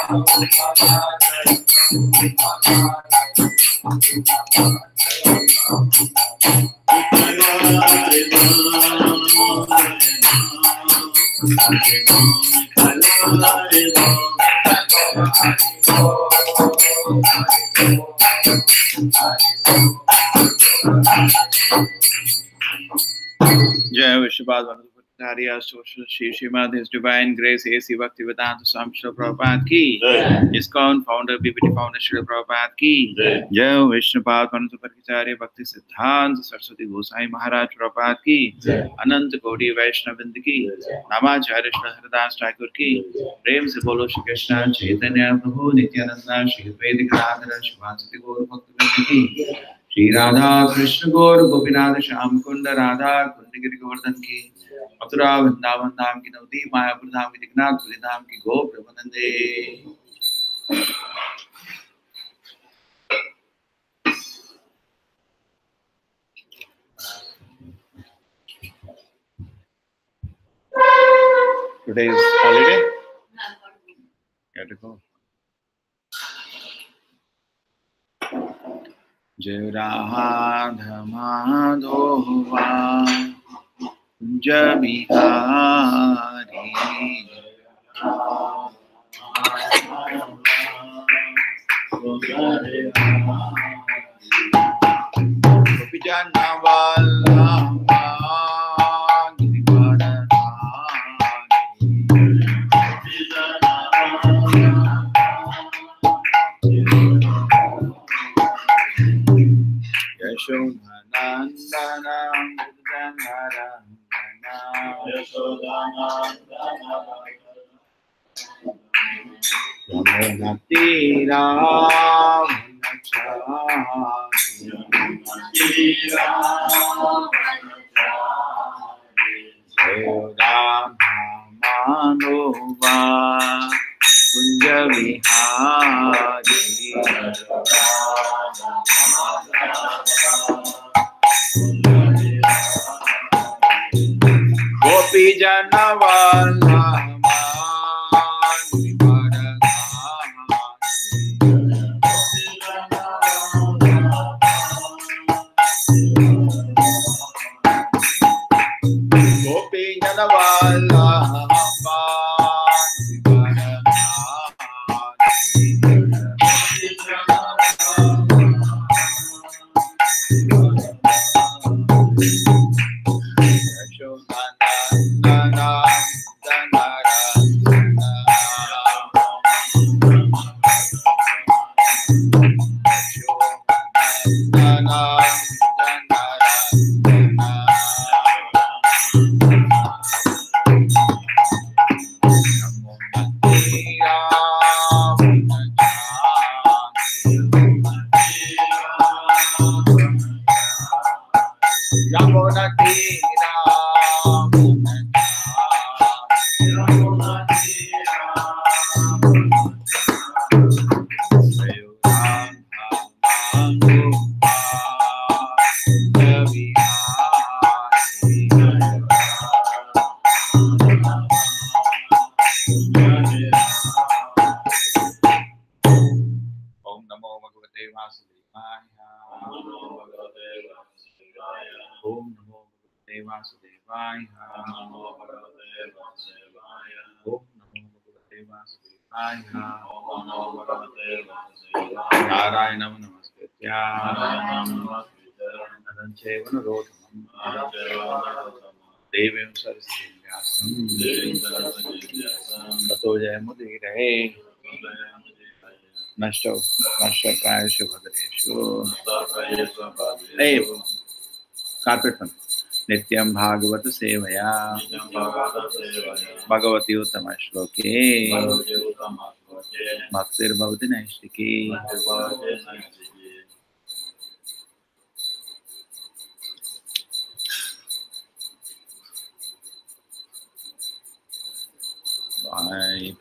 Jai Vishnupada Shri Srimad His Divine Grace A.C. Bhaktivedanta Swami Srila Prabhupada ki ISKCON founder BBT founder Srila Prabhupada ki Jai Vishnupada Panutapakacharya Bhakti Siddhanta Saraswati Gosai Maharaj Prabhupada ki Anant Kodi Vaishnavind ki Namacharya Shri Haridas Thakur ki Prem se bolo Shri Krishna Chaitanya Prabhu Nityananda Shri Advaita Gadadhara Shivansati Gaur Bhaktivinoda ki Shri Radha Krishna Gaur Gopinath Shyam Kunda Radha Kundagiri Govardhan ki Mathura Vrindavan धाम की नवदी मायापुर धाम की दिग्नाथ पुरी धाम की गो प्रबंधे। Today is holiday. You have to go. Jai Radha Madhova Kunja Bihari Gopijana Vallabha Yashodanandana Kunja Vihari Gopijana Vallabha Gopijana Vallabha Narayanam Namaskritya Narancheva Narotamam Devim Saraswati Vyasam Tato Jayamudirahe Nashta Prayasya Bhadreshu. Hey, carpet one. Nityam Bhagavata Sevaya Bhagavati Uttama Shloke Bhaktir Bhavati Naishtiki. Bye.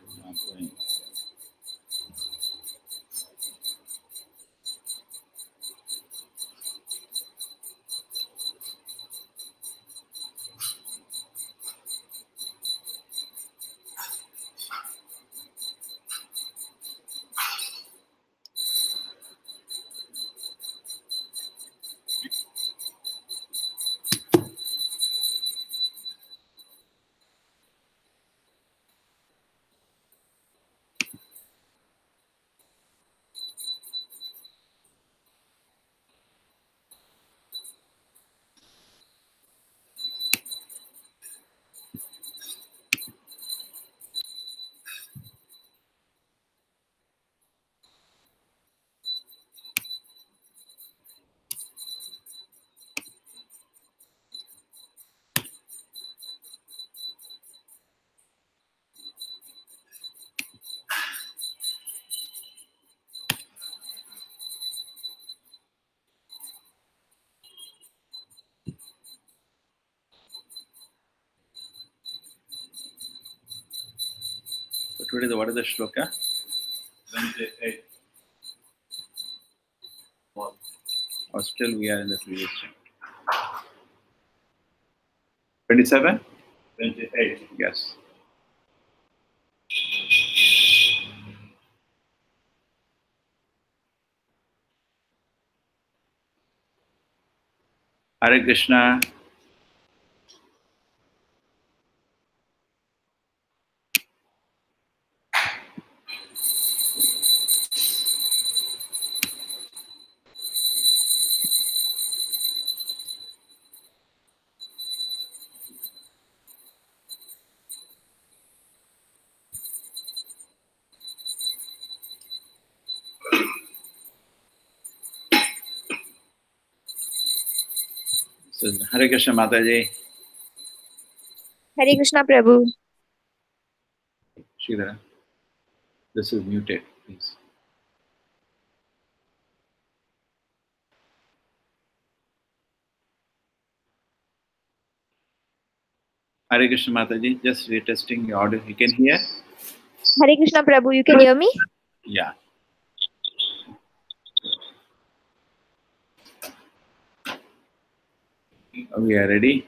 today, what is the shloka? 28. Or still we are in the previous chapter. 27? 28. Yes. Hare Krishna. So, Hare Krishna Mataji. Hare Krishna Prabhu. Sridhara, this is muted, please. Hare Krishna Mataji, just retesting your audio. You can hear? Hare Krishna Prabhu, you can hear me? Yeah. We are ready.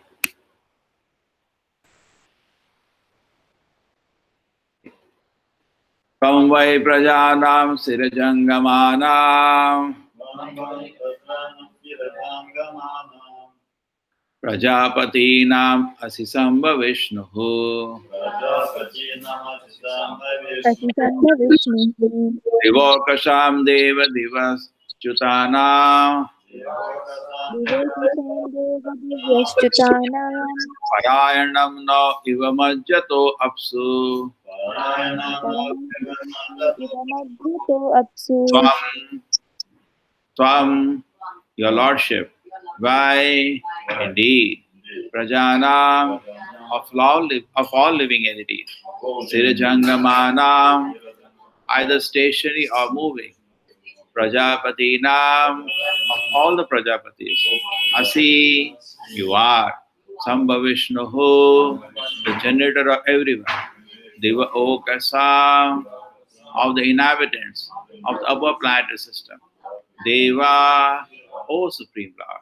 Tam vai prajanam sirajangamanam prajapatinam asisamba vishnuhu Asitamba Vishnu. divokasham deva divas chutanam Divyastutanam. parayanam no ivamajjato apsu Ivamadhito Apsu. Tvam, your lordship. Why? Indeed. Prajanam, of all living entities. Sirajangamanam, either stationary or moving. Prajapatinam, of all the Prajapatis. Asi, you are. Sambhavishnuhu, the generator of everyone. Deva Okasam, of the inhabitants of the upper planetary system. Deva, O Supreme Lord.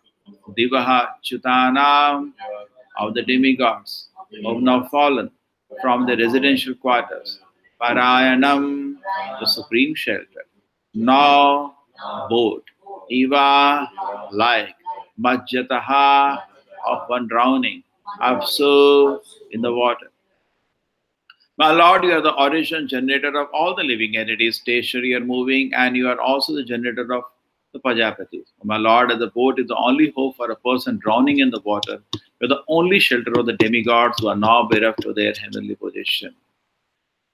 Devaha Chutanam, of the demigods, who have now fallen from the residential quarters. Parayanam, the supreme shelter. Now, boat. Eva, like. Majjataha, of one drowning. Apsu, in the water. My Lord, you are the original generator of all the living entities, stationary or moving, and you are also the generator of the Prajapatis. My Lord, as the boat is the only hope for a person drowning in the water, you are the only shelter of the demigods who are now bereft of their heavenly position.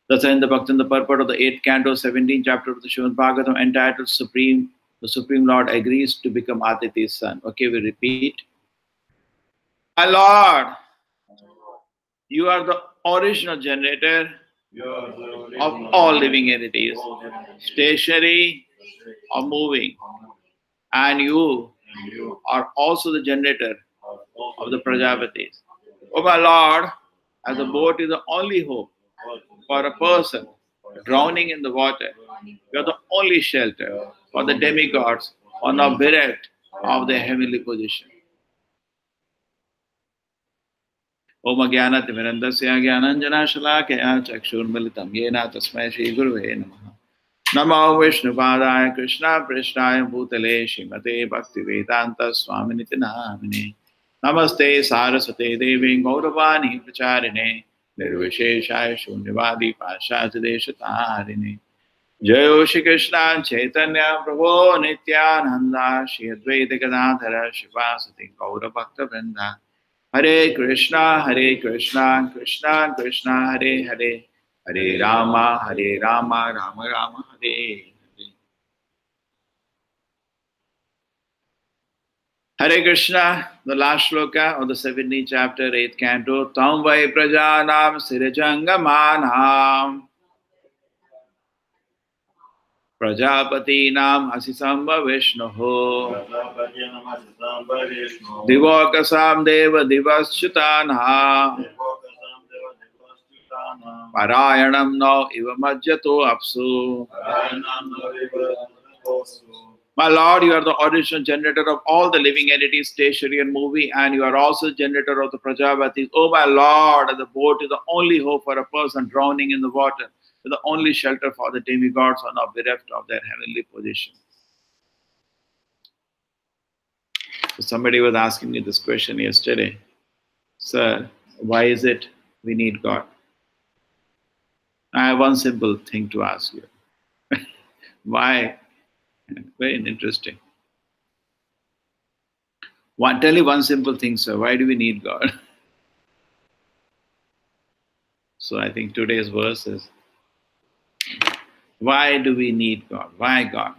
Thus, in the Bhakti, the purport of the 8th canto, 17th chapter of the Srimad Bhagavatam, entitled Supreme, the Supreme Lord agrees to become Aditi's son. Okay, we repeat. My Lord, you are the original generator of all living entities, stationary or moving, and you are also the generator of the Prajapatis. Oh my Lord, as the boat is the only hope for a person drowning in the water, you are the only shelter for the demigods who are now bereft of their heavenly position. Om Jnanatimirandasya Jnananjana Shalakaya Chakshurmilitam Yena Tasmai Shri Guruve Namaha. Namo Vishnupadaya Krishna Prishnaya Bhutale Srimate Bhaktivedanta Swaminiti Namine. Namaste Saraswate Devi Gauravani Pracharine Nirvisheshaya Shunyavadi Pashachadeshatarine. Jai Shri Krishna Chaitanya Prabhu Nityananda Shri Advaita Gadadhara Shivasati Gaura Bhakta Vrinda. Hare Krishna, Krishna Krishna, Hare Hare, Hare Rama, Rama Rama, Hare Hare. Hare Krishna, the last shloka of the 17th chapter, 8th canto. Tam vai prajanam sirajangamanam Prajapatinam asisamba Vishnuhu Divokasam deva divaschutanha Parayanam no iva majjato apsu. My Lord, you are the original generator of all the living entities, stationary and moving, and you are also generator of the Prajavatis. Oh my Lord, the boat is the only hope for a person drowning in the water, the only shelter for the demigods who are now bereft of their heavenly position. So somebody was asking me this question yesterday. Sir, why is it we need God? I have one simple thing to ask you. Why? Very interesting. Tell me one simple thing, sir. Why do we need God? So I think today's verse is, why do we need God? Why God?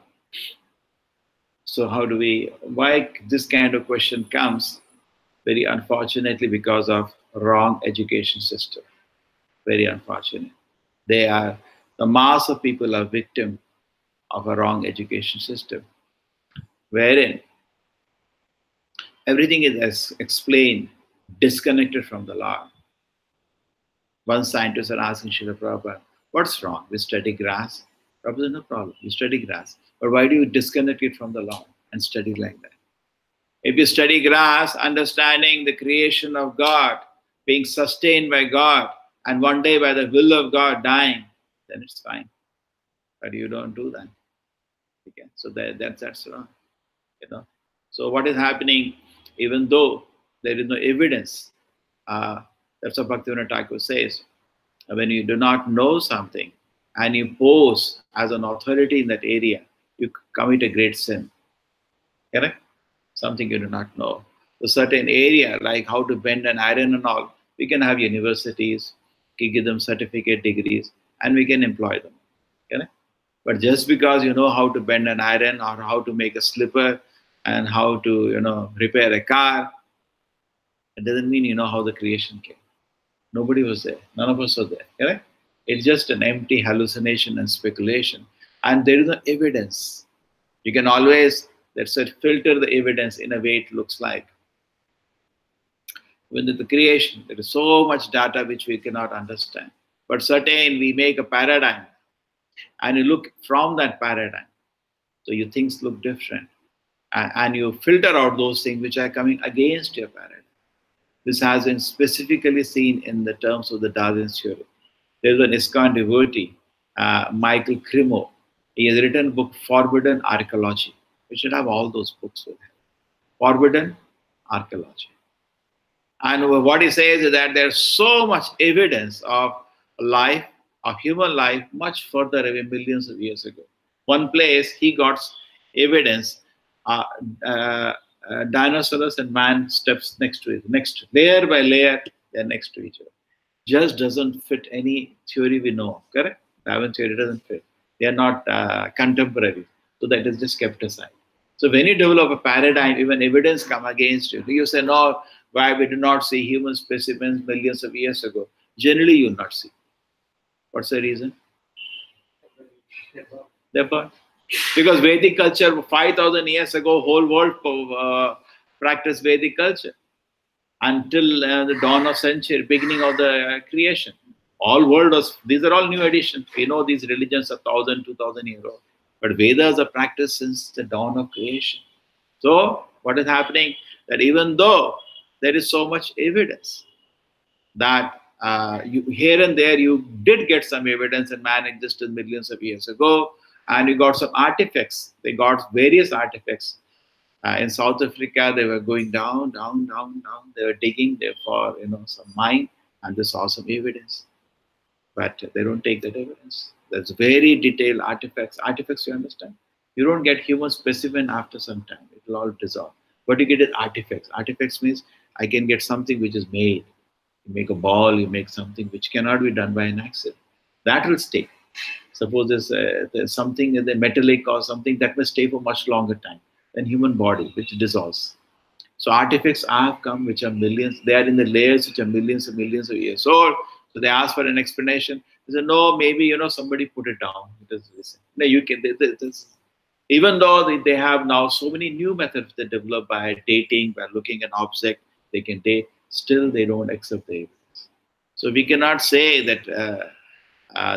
So why this kind of question comes? Very unfortunately because of wrong education system. Very unfortunate. The mass of people are victim of a wrong education system, wherein everything is explained disconnected from the law. One scientist was asking Srila Prabhupada, what's wrong? We study grass? Prabhupada, no problem, you study grass. But why do you disconnect it from the law and study like that? If you study grass, understanding the creation of God, being sustained by God, and one day by the will of God dying, then it's fine. But you don't do that. Okay? So that's wrong. So what is happening, even though there is no evidence, that's what Bhaktivinoda Thakur says, when you do not know something and you pose as an authority in that area, you commit a great sin. Correct? Something you do not know. A certain area, like how to bend an iron and all, we can have universities, we give them certificate degrees, and we can employ them. Correct? But just because you know how to bend an iron or how to make a slipper and how to, repair a car, it doesn't mean you know how the creation came. Nobody was there. None of us were there. Correct? It's just an empty hallucination and speculation. And there is no evidence. You can always, let's say, filter the evidence in a way it looks like. When the creation, there is so much data which we cannot understand. But certain, we make a paradigm and you look from that paradigm. So your things look different. And you filter out those things which are coming against your paradigm. This has been specifically seen in the terms of the Darwin theory. There is an ISKCON devotee, Michael Cremo. He has written a book, Forbidden Archaeology. We should have all those books with him. Forbidden Archaeology. And what he says is that there's so much evidence of life, of human life, much further away, millions of years ago. One place he got evidence, dinosaurs and man steps next to it. Next, layer by layer, they're next to each other. Just doesn't fit any theory we know, correct? Darwin theory doesn't fit. They are not contemporary, so that is just kept aside. So when you develop a paradigm, even evidence come against you. You say, no, why we do not see human specimens millions of years ago? Generally, you will not see. What's the reason? Therefore, because Vedic culture, 5,000 years ago, whole world practiced Vedic culture until the dawn of century, beginning of the creation. All world was, these are all new additions. We know these religions are 1,000, 2,000 years old. But Vedas are practiced since the dawn of creation. So, what is happening? That even though there is so much evidence that here and there you did get some evidence that man existed millions of years ago, and you got some artifacts. They got various artifacts. In South Africa, they were going down. They were digging there for some mine, and they saw some evidence. But they don't take that evidence. There's very detailed artifacts. Artifacts, you understand? You don't get human specimen after some time. It will all dissolve. What you get is artifacts. Artifacts means I can get something which is made. You make a ball, you make something which cannot be done by an accident. That will stay. Suppose there's something in the metallic or something that may stay for much longer time than human body, which dissolves. So artifacts have come, which are millions. They are in the layers which are millions and millions of years old. So they ask for an explanation. They say, no, maybe somebody put it down. It is, no, you can. Even though they have now so many new methods they develop by dating, by looking at an object, they can date. Still, they don't accept the evidence. So we cannot say that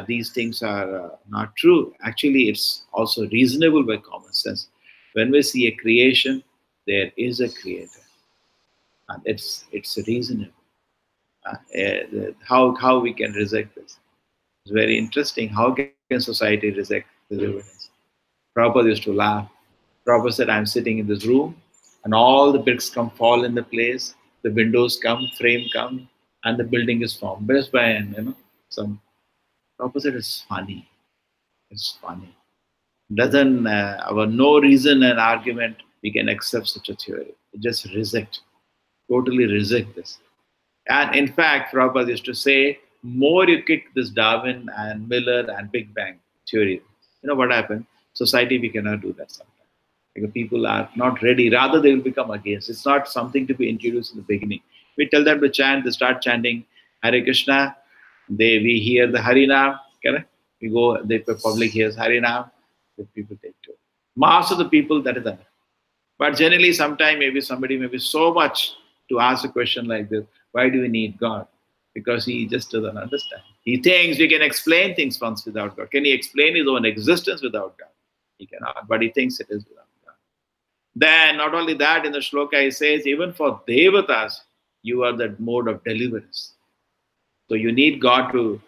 these things are not true. Actually, it's also reasonable by common sense. When we see a creation, there is a creator, and it's reasonable. How we can reject this? It's very interesting. How can society reject this evidence? Prabhupada used to laugh. Prabhupada said, I'm sitting in this room, and all the bricks come fall in the place, the windows come, frame come, and the building is formed. Just by some. Prabhupada said, it's funny. It's funny. Doesn't our no reason and argument we can accept such a theory. Just reject, totally reject this. And in fact, Prabhupada used to say, more you kick this Darwin and Miller and Big Bang theory, you know what happened? Society, we cannot do that sometimes. Because people are not ready, rather they will become against. It's not something to be introduced in the beginning. We tell them to chant, they start chanting Hare Krishna, we hear the Harinam, correct? We go, the public hears Harinam, the people take to it. Most of the people, that is enough. But generally, sometimes maybe somebody may be so much to ask a question like this, why do we need God? Because he just doesn't understand. He thinks we can explain things once without God. Can he explain his own existence without God? He cannot, but he thinks it is without God. Then, not only that, in the shloka he says, even for devatas, you are the mode of deliverance. So you need God to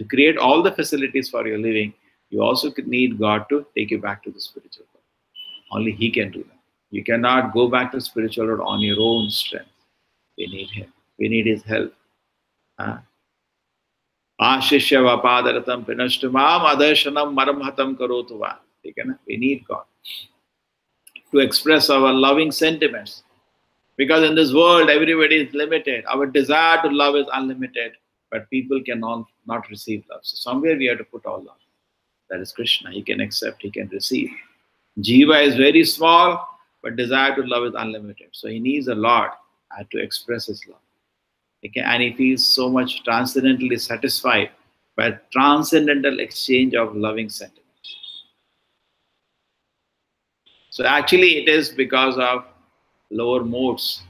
create all the facilities for your living. You also need God to take you back to the spiritual world. Only he can do that. You cannot go back to the spiritual world on your own strength. We need him. We need his help. Ashishya vapadaratam pinashtumam adarshanam maramhatam karotuva. We need God to express our loving sentiments. Because in this world, everybody is limited. Our desire to love is unlimited, but people cannot not receive love. So somewhere we have to put our love. That is Krishna. He can accept, he can receive. Jiva is very small, but desire to love is unlimited. So he needs a Lord to express his love. And he feels so much transcendently satisfied by transcendental exchange of loving sentiments. So actually it is because of lower modes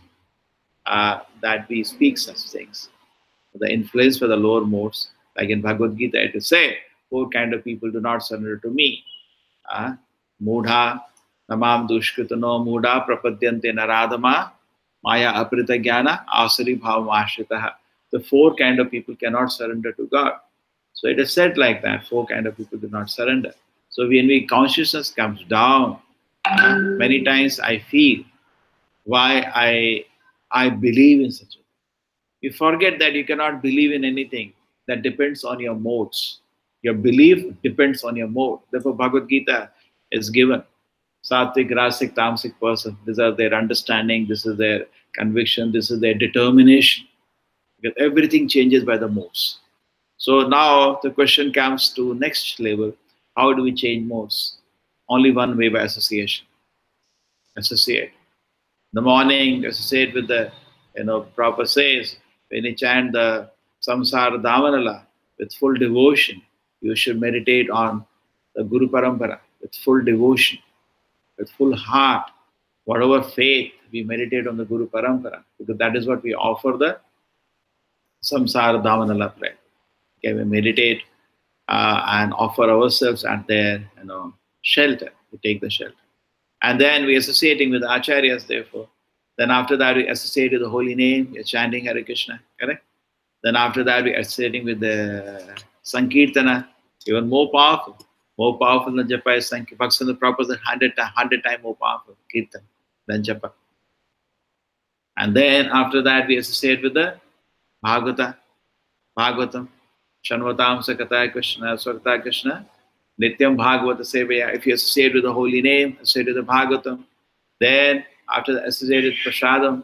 that we speak such things. The influence for the lower modes, like in Bhagavad Gita, it is said, 4 kind of people do not surrender to me. Mudha, namam dushkritano, mudha, prapadyante naradama, maya aprita jnana, asari bhavamashitaha. The 4 kind of people cannot surrender to God. So it is said like that, 4 kind of people do not surrender. So when consciousness comes down, many times I feel why I believe in such a thing. You forget that you cannot believe in anything that depends on your modes. Your belief depends on your mode. Therefore, Bhagavad Gita is given. Sattvic, Rasic, Tamasic person. These are their understanding, this is their conviction, this is their determination. Because everything changes by the modes. So now the question comes to next level. How do we change modes? Only one way, by association. Associate. In the morning, associate with the, Prabhupada says, when you chant the Samsara Davanala with full devotion, you should meditate on the Guru Parampara with full devotion, with full heart. Whatever faith, we meditate on the Guru Parampara, because that is what we offer the Samsara Davanala prayer. Okay, we meditate and offer ourselves at their shelter. We take the shelter. And then we associating with Acharyas, therefore. Then after that, we associate with the holy name, we are chanting Hare Krishna, correct? Then after that, we are associating with the Sankirtana, even more powerful than Japa is Sankirtana. Bhaktivinoda Prabhupada is 100 times more powerful, Kirtan, than Japa. And then after that, we associate with the Bhagavatam, Shanvatam Sakata Krishna, Swakata Krishna, Nityam Bhagavata Sevaya. If you associate with the holy name, associate with the Bhagavatam, then after that, associate with Prasadam,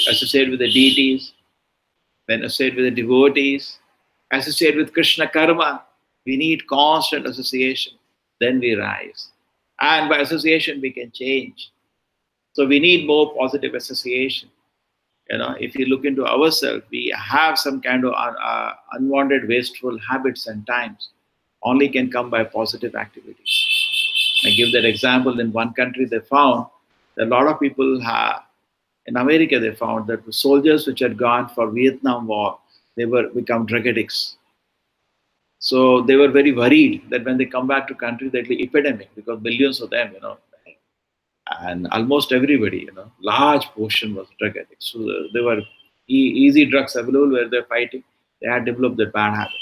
associate with the deities, then associate with the devotees, associate with Krishna Karma. We need constant association. Then we rise. And by association, we can change. So we need more positive association. If you look into ourselves, we have some kind of unwanted, wasteful habits and times. Only can come by positive activities. I give that example. In one country, they found that a lot of people in America, they found that the soldiers which had gone for Vietnam War, they were become drug addicts. So they were very worried that when they come back to country, there'll be epidemic because millions of them, and almost everybody, large portion was drug addicts. So there were easy drugs available where they're fighting. They had developed their bad habit.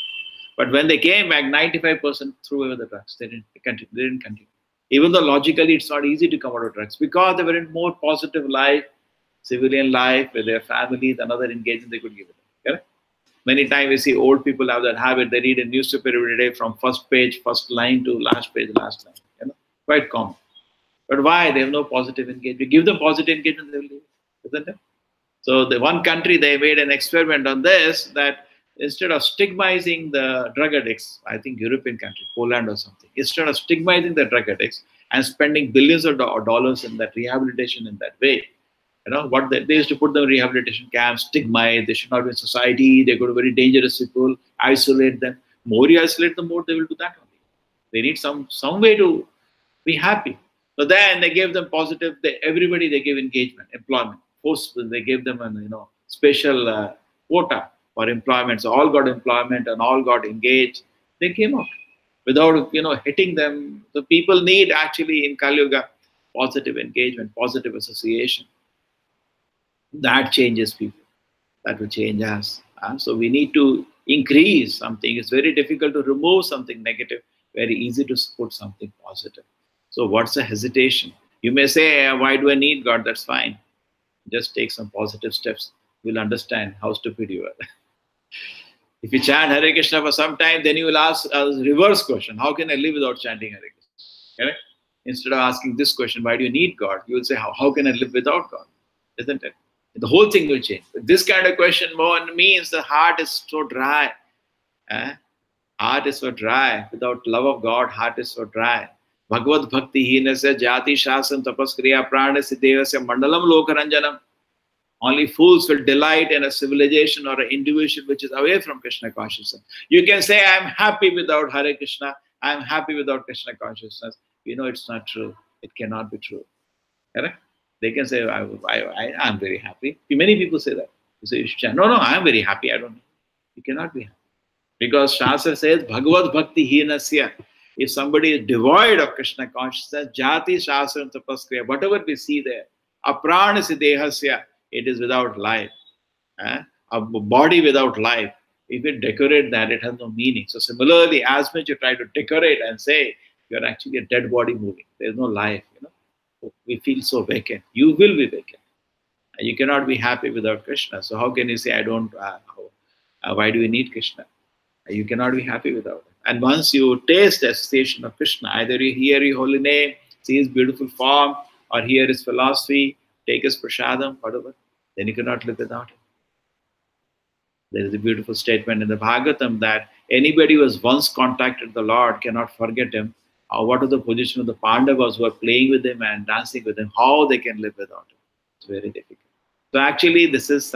But when they came back, 95% threw away the drugs. They didn't continue. Even though logically it's not easy to come out of drugs because they were in more positive life, civilian life with their families, another engagement they could give it. Correct? Many times we see old people have that habit. They read a newspaper every day from first page, first line to last page, last line. Quite common. But why? They have no positive engagement. Give them positive engagement, they will leave. Isn't it? So the one country, they made an experiment on this, that instead of stigmatizing the drug addicts, I think European country, Poland or something, instead of stigmatizing the drug addicts and spending billions of dollars in that rehabilitation in that way, what they used to put them in rehabilitation camps, stigmatize, they should not be in society, they go to very dangerous people, isolate them. More you isolate them, more they will do that only. They need some way to be happy. So then they gave them positive, everybody they gave engagement, employment. They gave them a special quota for employment. So all got employment and all got engaged. They came out without hitting them. So people need actually in Kali Yuga positive engagement, positive association. That changes people. That will change us. So we need to increase something. It's very difficult to remove something negative. Very easy to put something positive. So what's the hesitation? You may say, why do I need God? That's fine. Just take some positive steps. You'll understand how stupid you are. If you chant Hare Krishna for some time, then you will ask a reverse question. How can I live without chanting Hare Krishna? Correct? Instead of asking this question, why do you need God? You will say, how can I live without God? Isn't it? The whole thing will change. But this kind of question more means the heart is so dry. Heart is so dry. Without love of God, heart is so dry. Bhagavad Bhakti Hinasya Jati Shasam Tapaskriya Prana Siddhevasya Mandalam Lokaranjanam. Only fools will delight in a civilization or an individual which is away from Krishna consciousness. You can say, I am happy without Hare Krishna. I am happy without Krishna consciousness. You know it's not true. It cannot be true. Correct? They can say, I am very happy. Many people say that. You say, no, I am very happy. I don't know. You cannot be happy. Because Shastra says, Bhagavad Bhakti Hinasya. If somebody is devoid of Krishna consciousness, Jati Shastra Tapaskriya, whatever we see there, Aprana Siddhevasya, it is without life. A body without life. If you decorate that, it has no meaning. So similarly, as much you try to decorate and say, you're actually a dead body moving. There's no life. We feel so vacant. You will be vacant. You cannot be happy without Krishna. So how can you say, why do we need Krishna? You cannot be happy without it. And once you taste the association of Krishna, either you hear his holy name, see his beautiful form, or hear his philosophy, take his prasadam, whatever, then you cannot live without him. There is a beautiful statement in the Bhagavatam that anybody who has once contacted the Lord cannot forget him. What is the position of the Pandavas who are playing with him and dancing with him? How they can live without him? It's very difficult. So actually, this is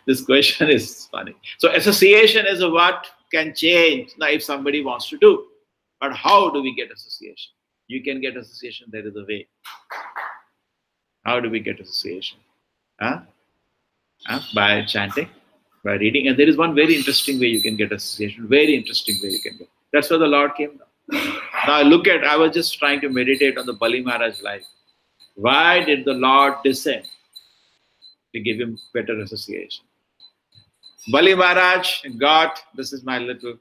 this question is funny. So association is what can change now if somebody wants to do. But how do we get association? You can get association. There is a way. How do we get association? By chanting, by reading. And there is one very interesting way you can get association. Very interesting way you can get. That's why the Lord came down. Now look at, I was just trying to meditate on the Bali Maharaj life. Why did the Lord descend? To give him better association. Bali Maharaj got, this is my little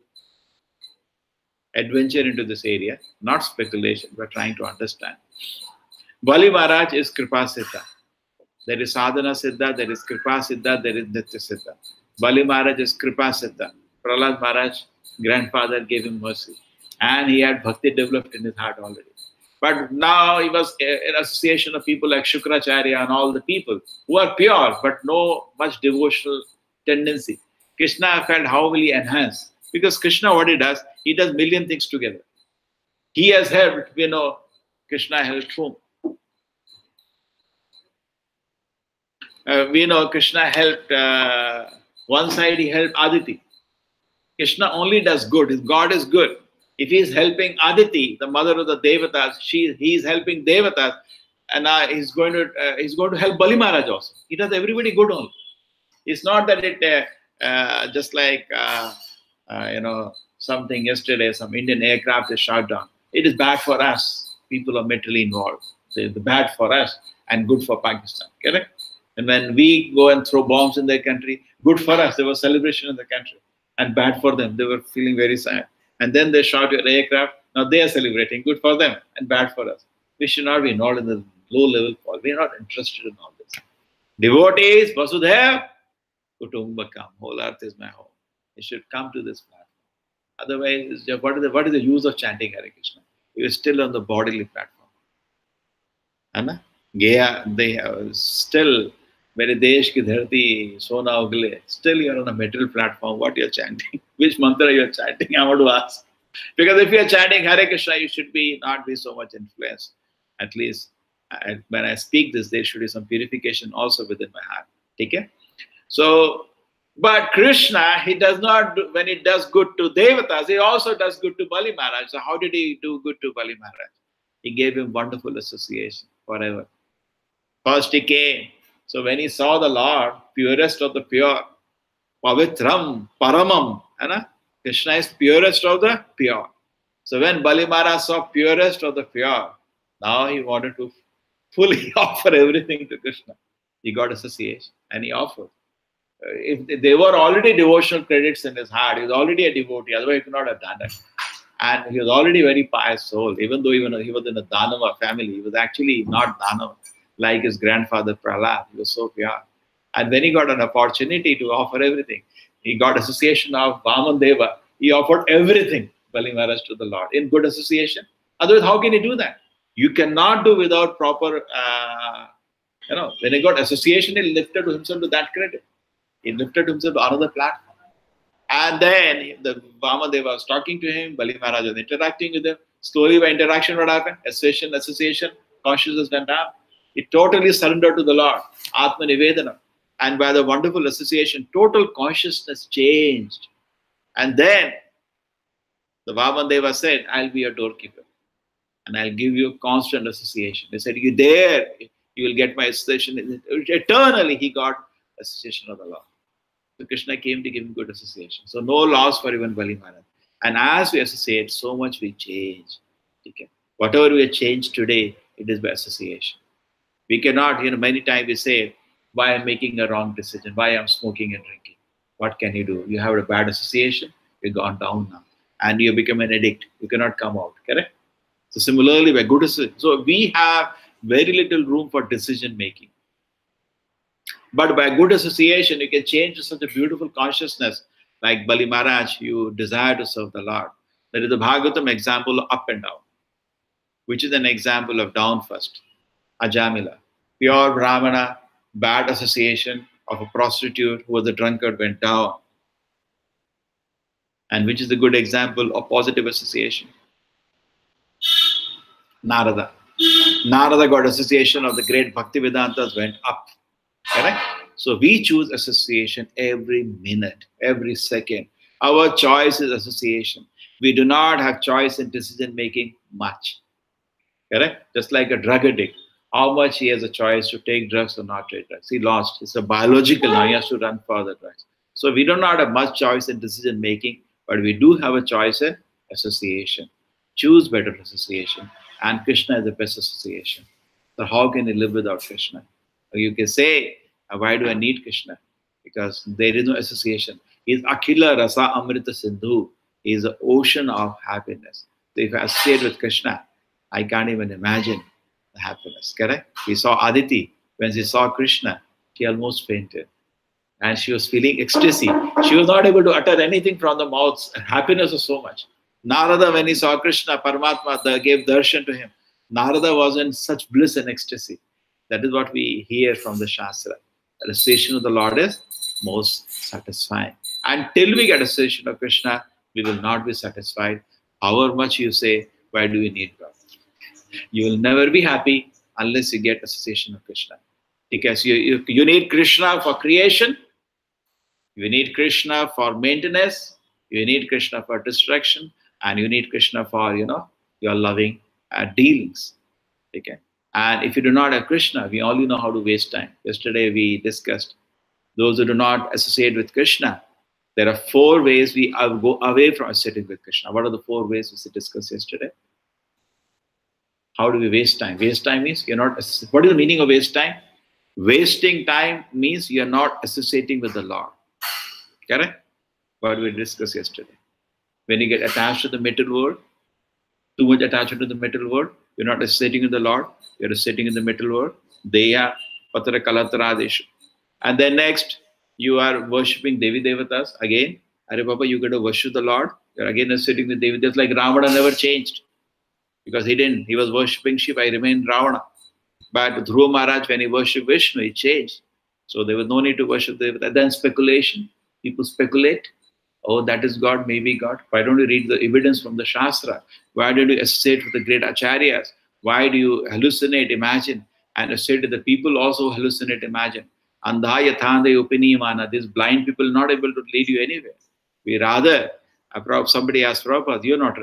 adventure into this area, not speculation, but trying to understand. Bali Maharaj is Kripa Siddha. There is Sadhana Siddha, there is Kripa Siddha, there is Nitya Siddha. Bali Maharaj is Kripa Siddha. Prahlad Maharaj, grandfather, gave him mercy. And he had bhakti developed in his heart already. But now he was in association of people like Shukracharya and all the people who are pure, but no much devotional tendency. Krishna felt how will he enhance? Because Krishna, what he does million things together. He has helped, Krishna helped whom? Krishna helped, one side he helped Aditi. Krishna only does good. His God is good. If he is helping Aditi, the mother of the Devatas, he is helping Devatas, and he's going to help Bali Maharaj also. He does everybody good only. It's not that it just like something yesterday, some Indian aircraft is shot down. It is bad for us. People are mentally involved. It's bad for us and good for Pakistan. Correct? And when we go and throw bombs in their country, good for us. There was celebration in the country, and bad for them. They were feeling very sad. And then they shot your aircraft. Now they are celebrating. Good for them and bad for us. We should not be involved in the low-level call. We are not interested in all this. Devotees, Vasudhaiva Kutumbakam. Whole earth is my home. You should come to this platform. Otherwise, what is the use of chanting Hare Krishna? You are still on the bodily platform. Anna? Gaya, they have still, mere desh ki dharti, sona ugle, still you are on a material platform. What you are chanting? Which mantra you are chanting? I want to ask. Because if you are chanting Hare Krishna, you should not be so much influenced. At least when I speak this, there should be some purification also within my heart. Okay? So, but Krishna, he does not, when he does good to Devatas, he also does good to Bali Maharaj. So how did he do good to Bali Maharaj? He gave him wonderful association forever. First he came. So when he saw the Lord, purest of the pure, Pavitram, Paramam, Krishna is purest of the pure. So when Bali Maharaj saw purest of the pure, now he wanted to fully offer everything to Krishna. He got association and he offered. If they were already devotional credits in his heart, he was already a devotee, otherwise he could not have done it. And he was already a very pious soul, even though he was in a Danava family, he was actually not Danava, like his grandfather Prahlad. He was so pure. And when he got an opportunity to offer everything, he got association of Vaman Deva, he offered everything, Bali Maharaj, to the Lord, in good association. Otherwise, how can he do that? You cannot do without proper, when he got association, he lifted himself to that credit. He lifted himself to another platform. And then the Vamadeva was talking to him, Bali Maharaj was interacting with him. Slowly by interaction, what happened? Association, consciousness went up. He totally surrendered to the Lord, Atma Nivedana. And by the wonderful association, total consciousness changed. And then the Vamadeva said, I'll be your doorkeeper. And I'll give you constant association. He said, you there, you will get my association. Eternally, he got association of the Lord. So Krishna came to give him good association. So no loss for even Bali Maharaj. And as we associate, so much we change. Okay. Whatever we change today, it is by association. We cannot, many times we say, why I'm making a wrong decision, why I'm smoking and drinking. What can you do? You have a bad association, you've gone down now. And you become an addict. You cannot come out, correct? So similarly, by good association. So we have very little room for decision making. But by good association, you can change to such a beautiful consciousness. Like Bali Maharaj, you desire to serve the Lord. That is the Bhagavatam example of up and down, which is an example of down first. Ajamila, pure Brahmana, bad association of a prostitute who was a drunkard went down. And which is a good example of positive association. Narada. Narada got association of the great Bhaktivedantas went up. Correct? So we choose association every minute, every second. Our choice is association. We do not have choice in decision making much. Correct? Just like a drug addict. How much he has a choice to take drugs or not take drugs. He lost. It's a biological now. He has to run for the drugs. So we do not have much choice in decision making, but we do have a choice in association. Choose better association. And Krishna is the best association. So how can you live without Krishna? You can say, why do I need Krishna? Because there is no association. He is Akhila Rasa Amrita Sindhu. He is the ocean of happiness. So if I associate with Krishna, I can't even imagine the happiness. Correct? We saw Aditi. When she saw Krishna, she almost fainted. And she was feeling ecstasy. She was not able to utter anything from the mouth. Happiness was so much. Narada, when he saw Krishna, Paramatma gave darshan to him. Narada was in such bliss and ecstasy. That is what we hear from the Shastra. The association of the Lord is most satisfying. Until we get association of Krishna, we will not be satisfied. However much you say, why do we need God? You will never be happy unless you get association of Krishna. Because you need Krishna for creation, you need Krishna for maintenance, you need Krishna for destruction, and you need Krishna for, your loving dealings. Okay. And if you do not have Krishna, we only know how to waste time. Yesterday we discussed Those who do not associate with Krishna, there are 4 ways we go away from associating with Krishna. What are the 4 ways we discussed yesterday? How do we waste time? Waste time means you're not. What is the meaning of waste time? Wasting time means you're not associating with the Lord. Correct? What we discussed yesterday. When you get attached to the material world, too much attachment to the material world, you're not associating with the Lord, you're associating in the material world. Deya, Patra Kalatradeshu. And then next, you are worshipping Devi Devatas. Again, Hare Baba, you got to worship the Lord. You're again associating with Devi Devatas. Like Ravana never changed. Because he didn't. He was worshipping Shiva. He remained Ravana. But Dhruva Maharaj, when he worshipped Vishnu, he changed. So there was no need to worship Devata. Then speculation. People speculate. Oh, that is God, maybe God. Why don't you read the evidence from the Shastra? Why don't you associate with the great acharyas? Why do you hallucinate, imagine, and associate with the people also hallucinate, imagine? Andha yathande upiniyamana. These blind people not able to lead you anywhere. We rather, somebody asked Prabhupada, you're not,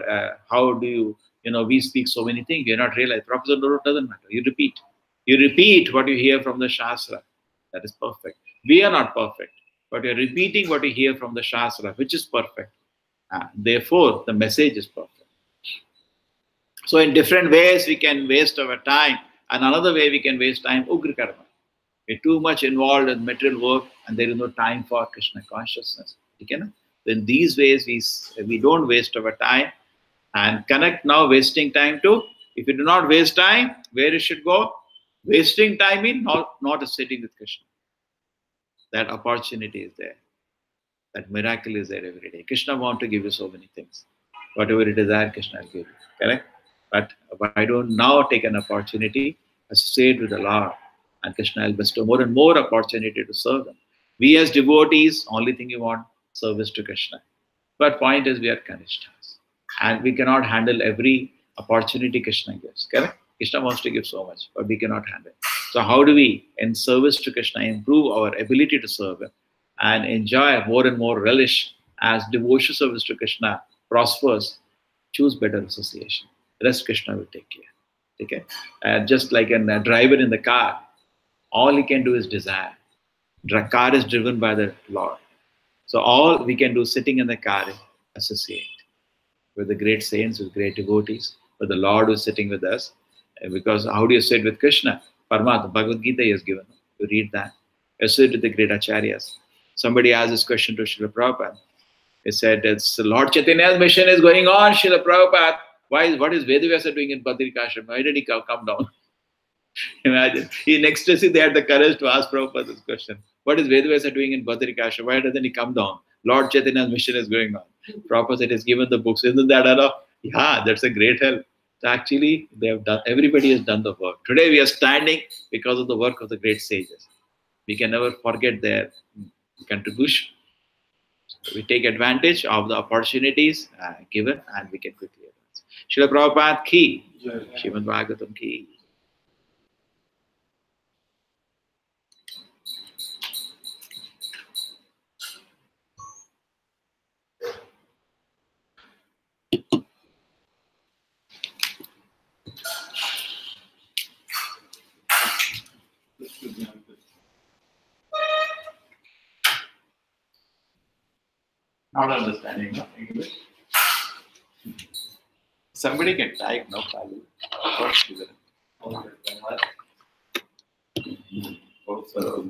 how do you, we speak so many things, you're not realized. Prabhupada, no, it doesn't matter. You repeat. You repeat what you hear from the Shastra. That is perfect. We are not perfect. But you're repeating what you hear from the Shastra, which is perfect. Therefore, the message is perfect. So in different ways, we can waste our time. And another way we can waste time, Ugra Karma. We're too much involved in material work and there is no time for Krishna consciousness. In these ways, we don't waste our time and connect now wasting time to, if you do not waste time, where you should go? Wasting time in not sitting with Krishna. That opportunity is there. That miracle is there every day. Krishna wants to give you so many things. Whatever you desire, Krishna will give you. Correct? But why don't now take an opportunity, associate with the Lord, and Krishna will bestow more and more opportunity to serve Him. We as devotees, only thing we want, service to Krishna. But point is, we are Kanishthas. And we cannot handle every opportunity Krishna gives. Correct? Krishna wants to give so much, but we cannot handle it. So how do we, in service to Krishna, improve our ability to serve Him and enjoy more and more relish as devotion service to Krishna prospers? Choose better association. Rest Krishna will take care. Okay? Just like a driver in the car, all he can do is desire. The car is driven by the Lord. So all we can do sitting in the car is associate with the great saints, with great devotees, with the Lord who is sitting with us. Because how do you sit with Krishna? Paramatma, Bhagavad Gita he has given. You read that. Associate with the great acharyas. Somebody asked this question to Srila Prabhupada. He said, it's Lord Chaitanya's mission is going on, Srila Prabhupada. What is Vedavyasa doing in Badrikashram? Why did he come down? Imagine. In ecstasy, they had the courage to ask Prabhupada this question. What is Vedavyasa doing in Badrikashram? Why doesn't he come down? Lord Chaitanya's mission is going on. Prabhupada said, he's given the books. Isn't that enough? Yeah, that's a great help. So actually, they have done. Everybody has done the work. Today we are standing because of the work of the great sages. We can never forget their contribution. So we take advantage of the opportunities given, and we can quickly advance. Srila Prabhupada ki, Srimad Bhagavatam ki. Not understanding no English. Somebody can type, no problem. Also,